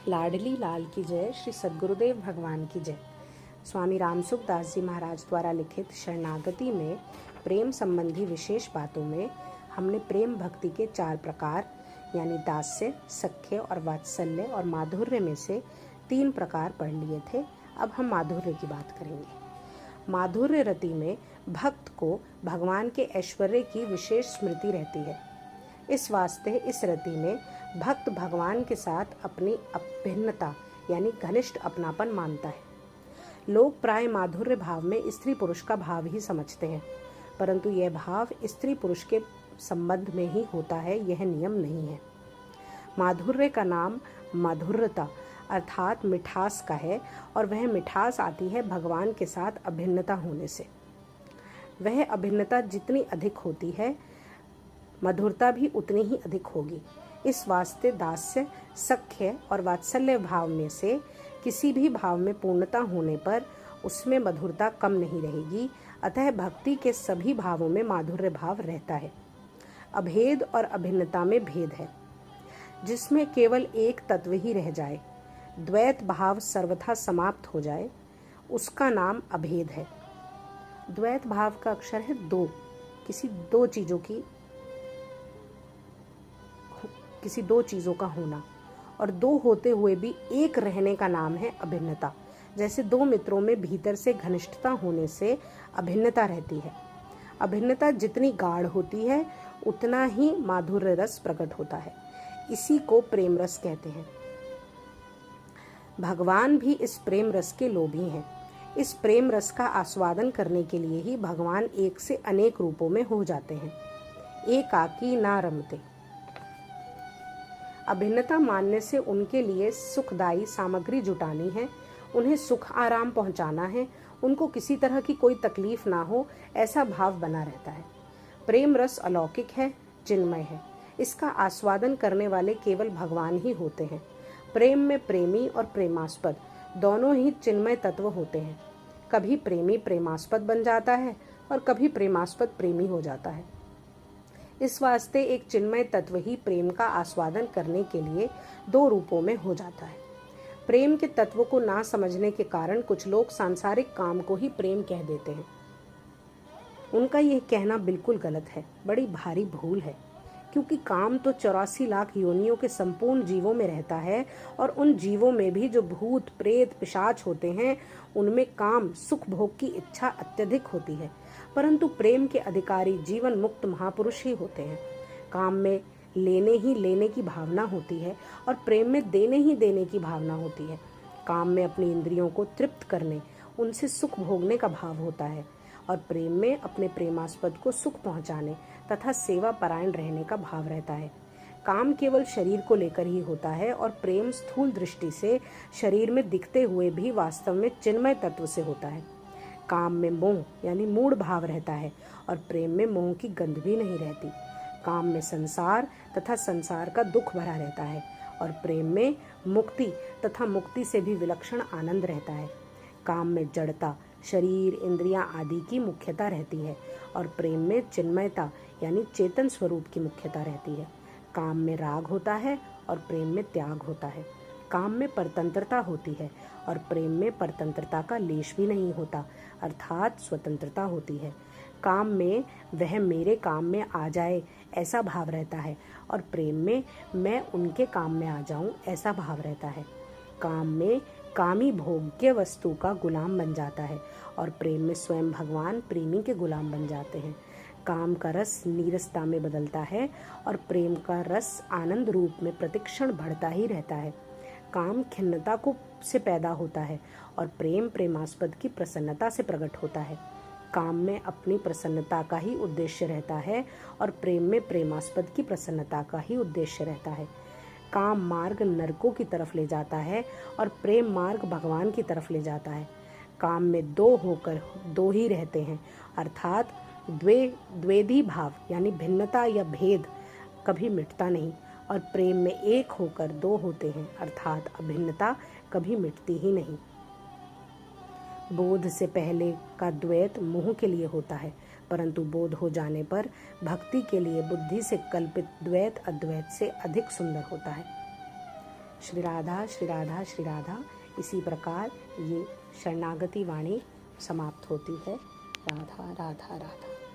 लाडली लाल की जय। श्री सद्गुरुदेव भगवान की जय। स्वामी रामसुख दास जी महाराज द्वारा लिखित शरणागति में प्रेम संबंधी विशेष बातों में हमने प्रेम भक्ति के 4 प्रकार यानी दास्य, सख्य और वात्सल्य और माधुर्य में से 3 प्रकार पढ़ लिए थे। अब हम माधुर्य की बात करेंगे। माधुर्य रति में भक्त को भगवान के ऐश्वर्य की विशेष स्मृति रहती है। इस वास्ते इस रति में भक्त भगवान के साथ अपनी अभिन्नता यानी घनिष्ठ अपनापन मानता है। लोग प्राय माधुर्य भाव में स्त्री पुरुष का भाव ही समझते हैं, परंतु यह भाव स्त्री पुरुष के संबंध में ही होता है, यह नियम नहीं है। माधुर्य का नाम माधुर्यता अर्थात मिठास का है और वह मिठास आती है भगवान के साथ अभिन्नता होने से। वह अभिन्नता जितनी अधिक होती है, मधुरता भी उतनी ही अधिक होगी। इस वास्ते दास्य, सख्य और वात्सल्य भाव में से किसी भी भाव में पूर्णता होने पर उसमें मधुरता कम नहीं रहेगी। अतः भक्ति के सभी भावों में माधुर्य भाव रहता है। अभेद और अभिन्नता में भेद है, जिसमें केवल एक तत्व ही रह जाए, द्वैत भाव सर्वथा समाप्त हो जाए, उसका नाम अभेद है। द्वैत भाव का अक्षर है 2। किसी दो चीजों का होना और 2 होते हुए भी एक रहने का नाम है अभिन्नता। जैसे 2 मित्रों में भीतर से घनिष्ठता होने से अभिन्नता रहती है। अभिन्नता जितनी गाढ़ होती है उतना ही माधुर्य रस प्रकट होता है। इसी को प्रेम रस कहते हैं। भगवान भी इस प्रेम रस के लोभी हैं। इस प्रेम रस का आस्वादन करने के लिए ही भगवान एक से अनेक रूपों में हो जाते हैं। एकाकी ना रमते। अभिन्नता मानने से उनके लिए सुखदायी सामग्री जुटानी है, उन्हें सुख आराम पहुंचाना है, उनको किसी तरह की कोई तकलीफ ना हो, ऐसा भाव बना रहता है। प्रेम रस अलौकिक है, चिन्मय है। इसका आस्वादन करने वाले केवल भगवान ही होते हैं। प्रेम में प्रेमी और प्रेमास्पद दोनों ही चिन्मय तत्व होते हैं। कभी प्रेमी प्रेमास्पद बन जाता है और कभी प्रेमास्पद प्रेमी हो जाता है। इस वास्ते एक चिन्मय तत्व ही प्रेम का आस्वादन करने के लिए 2 रूपों में हो जाता है। प्रेम के तत्व को ना समझने के कारण कुछ लोग सांसारिक काम को ही प्रेम कह देते हैं। उनका यह कहना बिल्कुल गलत है, बड़ी भारी भूल है, क्योंकि काम तो 84 लाख योनियों के संपूर्ण जीवों में रहता है और उन जीवों में भी जो भूत प्रेत पिशाच होते हैं उनमें काम सुख भोग की इच्छा अत्यधिक होती है, परंतु प्रेम के अधिकारी जीवन मुक्त महापुरुष ही होते हैं। काम में लेने ही लेने की भावना होती है और प्रेम में देने ही देने की भावना होती है। काम में अपनी इंद्रियों को तृप्त करने, उनसे सुख भोगने का भाव होता है और प्रेम में अपने प्रेमास्पद को सुख पहुंचाने तथा सेवा परायण रहने का भाव रहता है। काम केवल शरीर को लेकर ही होता है और प्रेम स्थूल दृष्टि से शरीर में दिखते हुए भी वास्तव में चिन्मय तत्व से होता है। काम में मोह यानी मूढ़ भाव रहता है और प्रेम में मोह की गंध भी नहीं रहती। काम में संसार तथा संसार का दुख भरा रहता है और प्रेम में मुक्ति तथा मुक्ति से भी विलक्षण आनंद रहता है। काम में जड़ता, शरीर, इंद्रियां आदि की मुख्यता रहती है और प्रेम में चिन्मयता यानी चेतन स्वरूप की मुख्यता रहती है। काम में राग होता है और प्रेम में त्याग होता है। काम में परतंत्रता होती है और प्रेम में परतंत्रता का लेश भी नहीं होता, अर्थात स्वतंत्रता होती है। काम में वह मेरे काम में आ जाए ऐसा भाव रहता है और प्रेम में मैं उनके काम में आ जाऊं ऐसा भाव रहता है। काम में कामी भोग्य वस्तु का गुलाम बन जाता है और प्रेम में स्वयं भगवान प्रेमी के गुलाम बन जाते हैं। काम का रस नीरसता में बदलता है और प्रेम का रस आनंद रूप में प्रतिक्षण बढ़ता ही रहता है। काम खिन्नता को से पैदा होता है और प्रेम प्रेमास्पद की प्रसन्नता से प्रकट होता है। काम में अपनी प्रसन्नता का ही उद्देश्य रहता है और प्रेम में प्रेमास्पद की प्रसन्नता का ही उद्देश्य रहता है। काम मार्ग नरकों की तरफ ले जाता है और प्रेम मार्ग भगवान की तरफ ले जाता है। काम में 2 होकर 2 ही रहते हैं, अर्थात द्वेदी भाव यानी भिन्नता या भेद कभी मिटता नहीं और प्रेम में 1 होकर 2 होते हैं, अर्थात अभिन्नता कभी मिटती ही नहीं। बोध से पहले का द्वैत मोह के लिए होता है, परंतु बोध हो जाने पर भक्ति के लिए बुद्धि से कल्पित द्वैत अद्वैत से अधिक सुंदर होता है। श्री राधा श्री राधा श्री राधा। इसी प्रकार ये शरणागति वाणी समाप्त होती है। राधा राधा राधा।